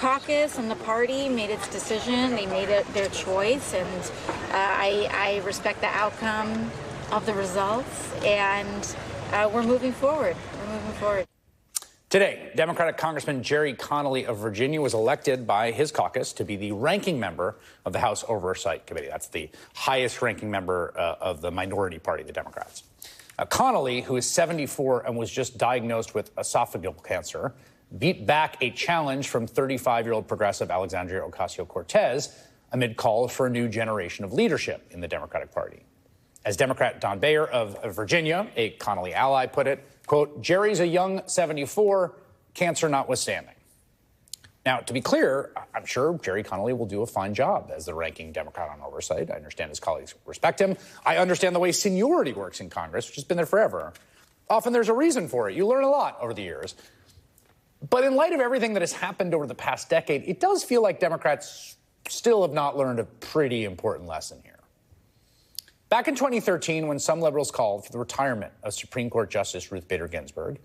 caucus and the party made its decision. They made their choice, and I respect the outcome of the results, and we're moving forward. Today, Democratic Congressman Gerry Connolly of Virginia was elected by his caucus to be the ranking member of the House Oversight Committee. That's the highest ranking member of the minority party, the Democrats. Connolly, who is 74 and was just diagnosed with esophageal cancer, beat back a challenge from 35-year-old progressive Alexandria Ocasio-Cortez amid calls for a new generation of leadership in the Democratic Party. As Democrat Don Beyer of Virginia, a Connolly ally, put it, quote, Gerry's a young 74, cancer notwithstanding. Now, to be clear, I'm sure Gerry Connolly will do a fine job as the ranking Democrat on oversight. I understand his colleagues respect him. I understand the way seniority works in Congress, which has been there forever. Often there's a reason for it. You learn a lot over the years. But in light of everything that has happened over the past decade, it does feel like Democrats still have not learned a pretty important lesson here. Back in 2013, when some liberals called for the retirement of Supreme Court Justice Ruth Bader Ginsburg,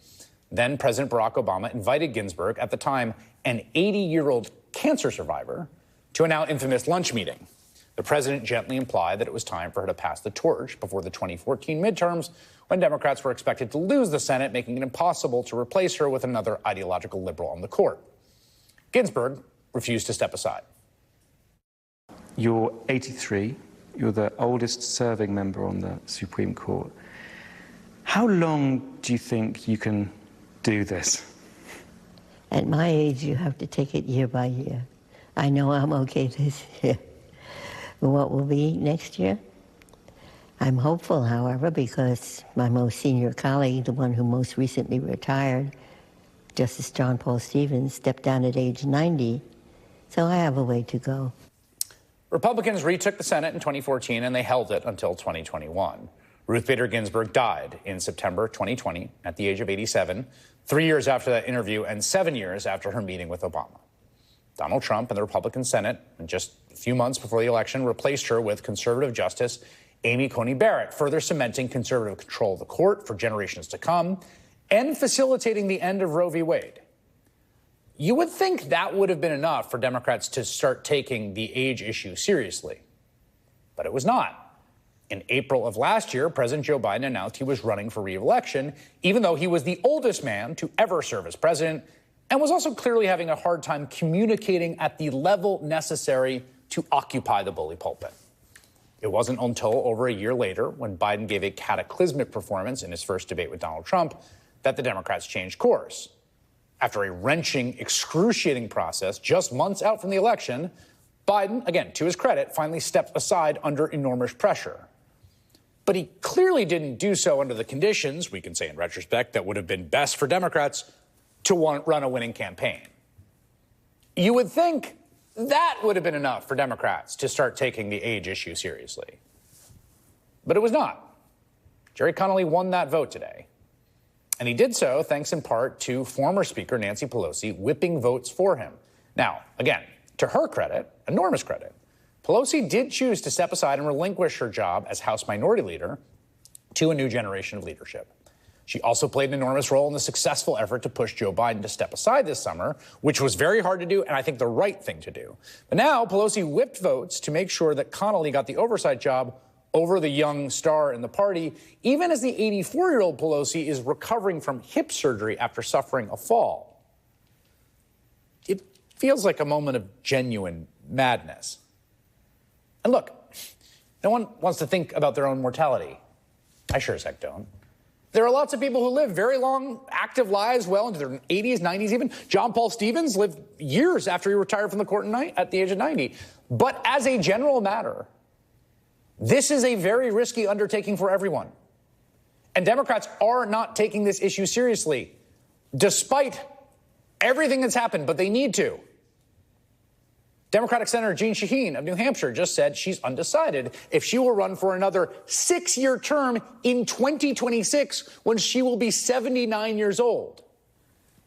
then President Barack Obama invited Ginsburg, at the time an 80-year-old cancer survivor, to an now infamous lunch meeting. The president gently implied that it was time for her to pass the torch before the 2014 midterms, when Democrats were expected to lose the Senate, making it impossible to replace her with another ideological liberal on the court. Ginsburg refused to step aside. You're 83. You're the oldest serving member on the Supreme Court. How long do you think you can do this? At my age, you have to take it year by year. I know I'm okay this year. What will be next year? I'm hopeful, however, because my most senior colleague, the one who most recently retired, Justice John Paul Stevens, stepped down at age 90, so I have a way to go. Republicans retook the Senate in 2014, and they held it until 2021. Ruth Bader Ginsburg died in September 2020 at the age of 87, 3 years after that interview and 7 years after her meeting with Obama. Donald Trump and the Republican Senate, just a few months before the election, replaced her with conservative Justice Amy Coney Barrett, further cementing conservative control of the court for generations to come and facilitating the end of Roe v. Wade. You would think that would have been enough for Democrats to start taking the age issue seriously. But it was not. In April of last year, President Joe Biden announced he was running for re-election, even though he was the oldest man to ever serve as president and was also clearly having a hard time communicating at the level necessary to occupy the bully pulpit. It wasn't until over a year later, when Biden gave a cataclysmic performance in his first debate with Donald Trump, that the Democrats changed course. After a wrenching, excruciating process just months out from the election, Biden, again, to his credit, finally stepped aside under enormous pressure. But he clearly didn't do so under the conditions, we can say in retrospect, that would have been best for Democrats to run a winning campaign. You would think that would have been enough for Democrats to start taking the age issue seriously. But it was not. Gerry Connolly won that vote today. And he did so thanks in part to former Speaker Nancy Pelosi whipping votes for him. Now, again, to her credit, enormous credit, Pelosi did choose to step aside and relinquish her job as House Minority Leader to a new generation of leadership. She also played an enormous role in the successful effort to push Joe Biden to step aside this summer, which was very hard to do and I think the right thing to do. But now Pelosi whipped votes to make sure that Connolly got the oversight job over the young star in the party, even as the 84-year-old Pelosi is recovering from hip surgery after suffering a fall. It feels like a moment of genuine madness. And look, no one wants to think about their own mortality. I sure as heck don't. There are lots of people who live very long, active lives well into their 80s, 90s even. John Paul Stevens lived years after he retired from the court at the age of 90. But as a general matter, this is a very risky undertaking for everyone. And Democrats are not taking this issue seriously, despite everything that's happened, but they need to. Democratic Senator Jeanne Shaheen of New Hampshire just said she's undecided if she will run for another 6-year term in 2026 when she will be 79 years old.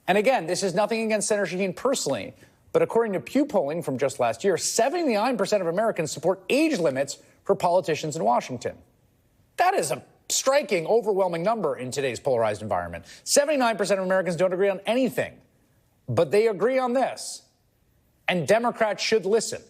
And again, this is nothing against Senator Shaheen personally, but according to Pew polling from just last year, 79% of Americans support age limits for politicians in Washington. That is a striking, overwhelming number in today's polarized environment. 79% of Americans don't agree on anything, but they agree on this. and Democrats should listen.